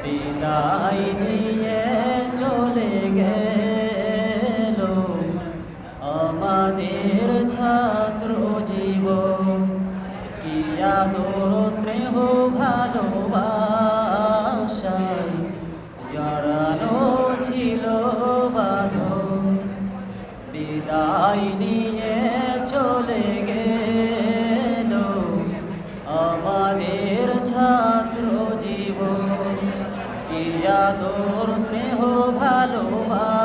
বিদায় নিয়ে চলে গেল আমাদের ছাত্র জীবন। কি আদর স্নেহ ভালোবাসায় জড়ানো ছিল বাঁধন। বিদায় নিয়ে চলে গেল আমাদের ছাত্র জীবন। কি আদর স্নেহ ভালোবাসায়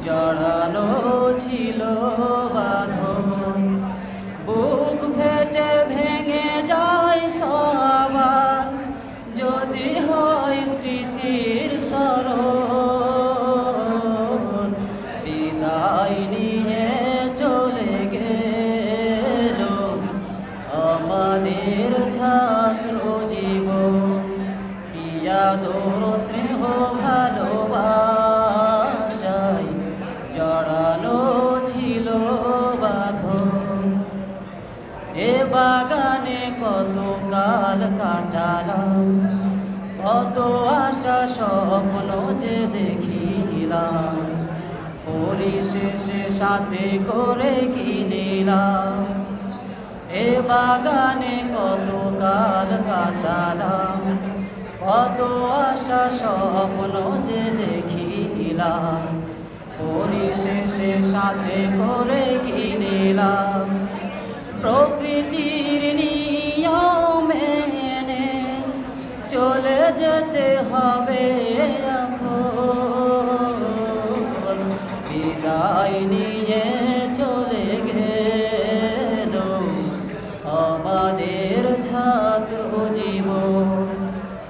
জড়ানো ছিল বাঁধন। বুক ফেটে ভেঙে যায় সবার যদি হয় স্মৃতির স্মরণ। বিদায় নিয়ে চলে গেল আমাদের ছাত্র জীবন। কি আদর স্নেহ ভালোবাসায় জড়ানো ছিল বাঁধন। এ বাগানে কত কাল কাটালাম, কত আশা স্বপ্ন যে দেখিলাম, পরিশেষে সাথে করে কিনিলাম। এ বাগানে কত কাল কাটালাম, কত আশা স্বপ্ন যে দেখিলাম, পরিশেষে সাথে করে কিনিলাম। প্রকৃতির নিয়ম মেনে চলে যেতে হবে এখন। বিদায় নিয়ে চলে গেল আমাদের ছাত্র জীবন।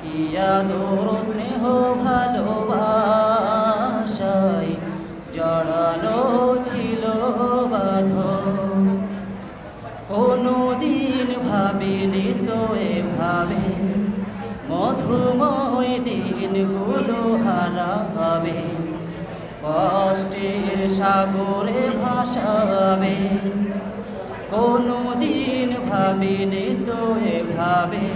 কি আদর স্নেহ ভালোবাসায় জড়ানো ছিল বাঁধন। কোনো দিন ভাবিনি তো এভাবে মধুময় দিনগুলো হারাবে, কষ্টের সাগরে ভাসাবে। কোনো দিন ভাবিনি তো এভাবে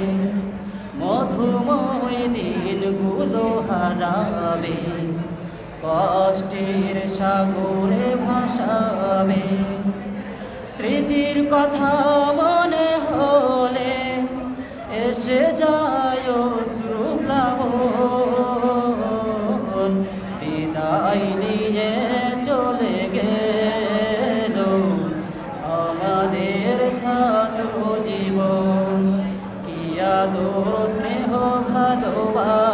মধুময় দিনগুলো হারাবে, কষ্টের সাগরে ভাসাবে। স্মৃতির কথা মনে হলে এসে যায় অশ্রুপ্লাবন। বিদায় নিয়ে চলে গেল আমাদের ছাত্র জীবন। কি আদর স্নেহ ভালোবাসা